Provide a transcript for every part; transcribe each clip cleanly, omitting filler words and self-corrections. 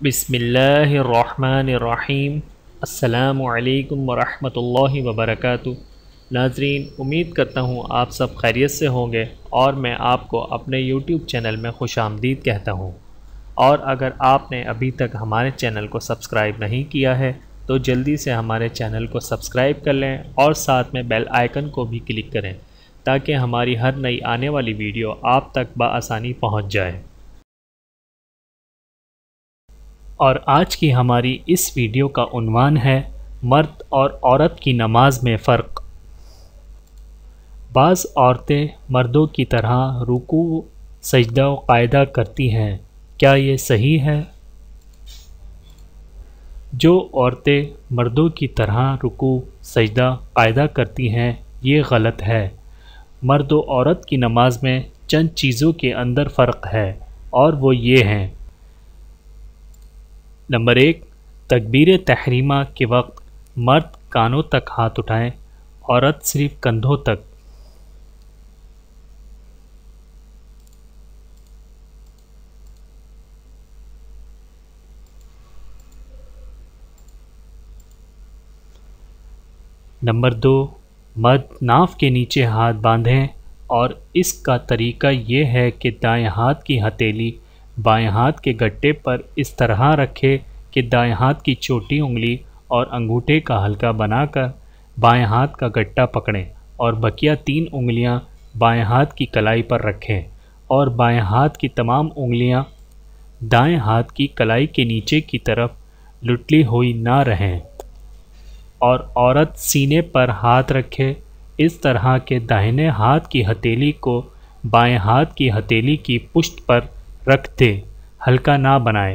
بسم اللہ الرحمن الرحیم۔ السلام علیکم ورحمۃ اللہ وبرکاتہ۔ ناظرین، امید کرتا ہوں آپ سب خیریت سے ہوں گے اور میں آپ کو اپنے یوٹیوب چینل میں خوش آمدید کہتا ہوں۔ اور اگر آپ نے ابھی تک ہمارے چینل کو سبسکرائب نہیں کیا ہے تو جلدی سے ہمارے چینل کو سبسکرائب کر لیں اور ساتھ میں بیل آئیکن کو بھی کلک کریں تاکہ ہماری ہر نئی آنے والی ویڈیو آپ تک بآسانی پہنچ جائے۔ اور آج کی ہماری اس ویڈیو کا عنوان ہے مرد اور عورت کی نماز میں فرق۔ بعض عورتیں مردوں کی طرح رکوع، سجدہ و قاعدہ کرتی ہیں، کیا یہ صحیح ہے؟ جو عورتیں مردوں کی طرح رکوع، سجدہ، قاعدہ کرتی ہیں یہ غلط ہے۔ مرد و عورت کی نماز میں چند چیزوں کے اندر فرق ہے اور وہ یہ ہیں۔ نمبر 1، تکبیر تحریمہ کے وقت مرد کانوں تک ہاتھ اٹھائیں، عورت صرف کندھوں تک۔ نمبر 2، مرد ناف کے نیچے ہاتھ باندھیں اور اس کا طریقہ یہ ہے کہ دائیں ہاتھ کی ہتھیلی بائیں ہاتھ کے گٹے پر اس طرح رکھے کہ دائیں ہاتھ کی چھوٹی انگلی اور انگوٹھے کا حلقہ بنا کر بائیں ہاتھ کا گٹا پکڑیں اور بقیہ 3 انگلیاں بائیں ہاتھ کی کلائی پر رکھیں اور بائیں ہاتھ کی تمام انگلیاں دائیں ہاتھ کی کلائی کے نیچے کی طرف لٹلی ہوئی نہ رہیں، اور عورت سینے پر ہاتھ رکھے اس طرح کہ داہنے ہاتھ کی ہتھیلی کو بائیں ہاتھ کی ہتھیلی کی پشت پر رکھ دے، حلقہ نہ بنائے۔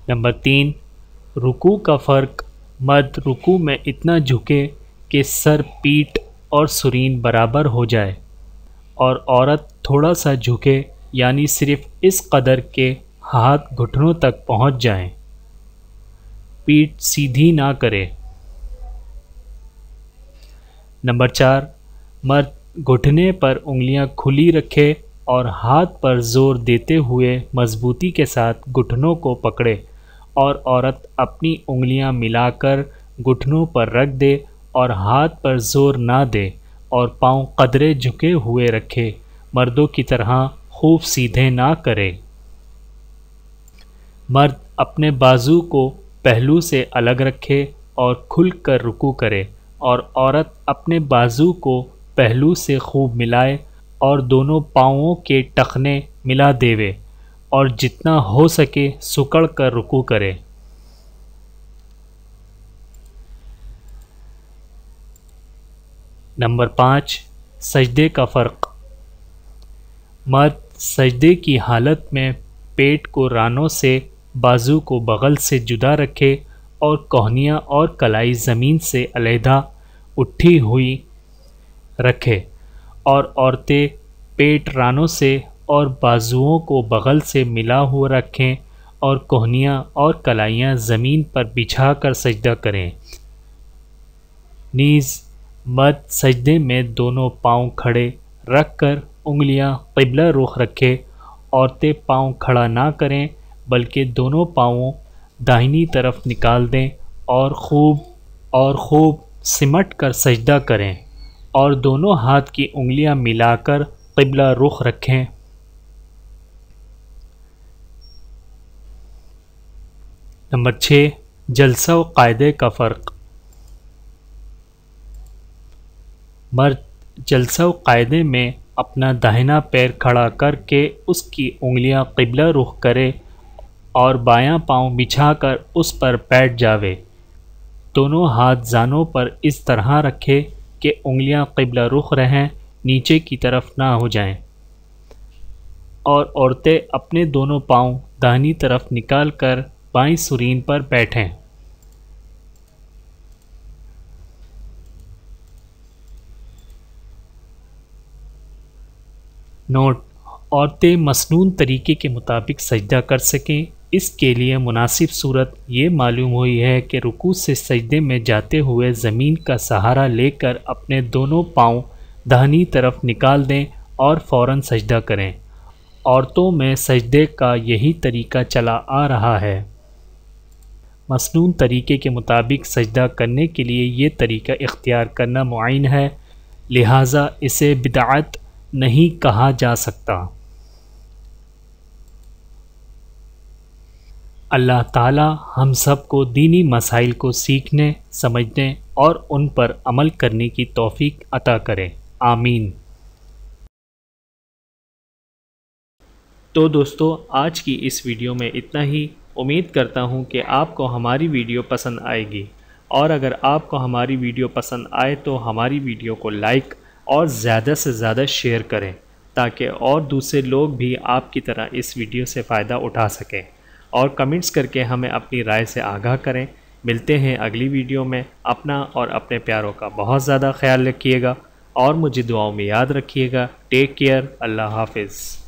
نمبر 3، رکوع کا فرق۔ مرد رکوع میں اتنا جھکے کہ سر، پیٹھ اور سرین برابر ہو جائے، اور عورت تھوڑا سا جھکے یعنی صرف اس قدر کہ ہاتھ گھٹنوں تک پہنچ جائیں، پیٹھ سیدھی نہ کرے۔ نمبر 4، مرد گھٹنے پر انگلیاں کھلی رکھے اور ہاتھ پر زور دیتے ہوئے مضبوطی کے ساتھ گھٹنوں کو پکڑے، اور عورت اپنی انگلیاں ملا کر گھٹنوں پر رکھ دے اور ہاتھ پر زور نہ دے اور پاؤں قدرے جھکے ہوئے رکھے، مردوں کی طرح خوب سیدھے نہ کرے۔ مرد اپنے بازو کو پہلو سے الگ رکھے اور کھل کر رکوع کرے، اور عورت اپنے بازو کو پہلو سے خوب ملائے اور دونوں پاؤں کے ٹخنے ملا دیوے اور جتنا ہو سکے سکڑ کر رکوع کرے۔ نمبر 5، سجدے کا فرق۔ مرد سجدے کی حالت میں پیٹ کو رانوں سے، بازو کو بغل سے جدا رکھے اور کہنیاں اور کلائی زمین سے علیحدہ اٹھی ہوئی رکھے، اور عورتیں پیٹ رانوں سے اور بازوؤں کو بغل سے ملا ہوا رکھیں اور کہنیاں اور کلائیاں زمین پر بچھا کر سجدہ کریں۔ نیز مرد سجدے میں دونوں پاؤں کھڑے رکھ کر انگلیاں قبلہ رخ رکھے، عورتیں پاؤں کھڑا نہ کریں بلکہ دونوں پاؤں داہنی طرف نکال دیں اور خوب سمٹ کر سجدہ کریں اور دونوں ہاتھ کی انگلیاں ملا کر قبلہ رخ رکھیں۔ نمبر 6، جلسہ و قاعدے کا فرق۔ مرد جلسہ و قاعدے میں اپنا داہنا پیر کھڑا کر کے اس کی انگلیاں قبلہ رخ کرے اور بایاں پاؤں بچھا کر اس پر بیٹھ جاوے، دونوں ہاتھ زانوں پر اس طرح رکھے کہ انگلیاں قبلہ رخ رہیں، نیچے کی طرف نہ ہو جائیں، اور عورتیں اپنے دونوں پاؤں داہنی طرف نکال کر بائیں سرین پر بیٹھیں۔ نوٹ: عورتیں مسنون طریقے کے مطابق سجدہ کر سکیں اس کے لیے مناسب صورت یہ معلوم ہوئی ہے کہ رکوع سے سجدے میں جاتے ہوئے زمین کا سہارا لے کر اپنے دونوں پاؤں داہنی طرف نکال دیں اور فوراً سجدہ کریں۔ عورتوں میں سجدے کا یہی طریقہ چلا آ رہا ہے۔ مسنون طریقے کے مطابق سجدہ کرنے کے لیے یہ طریقہ اختیار کرنا معین ہے، لہٰذا اسے بدعت نہیں کہا جا سکتا۔ اللہ تعالی ہم سب کو دینی مسائل کو سیکھنے، سمجھنے اور ان پر عمل کرنے کی توفیق عطا کرے، آمین۔ تو دوستو، آج کی اس ویڈیو میں اتنا ہی۔ امید کرتا ہوں کہ آپ کو ہماری ویڈیو پسند آئے گی، اور اگر آپ کو ہماری ویڈیو پسند آئے تو ہماری ویڈیو کو لائک اور زیادہ سے زیادہ شیئر کریں تاکہ اور دوسرے لوگ بھی آپ کی طرح اس ویڈیو سے فائدہ اٹھا سکیں، اور کمنٹس کر کے ہمیں اپنی رائے سے آگاہ کریں۔ ملتے ہیں اگلی ویڈیو میں۔ اپنا اور اپنے پیاروں کا بہت زیادہ خیال رکھیے گا اور مجھے دعاؤں میں یاد رکھیے گا۔ Take care. اللہ حافظ۔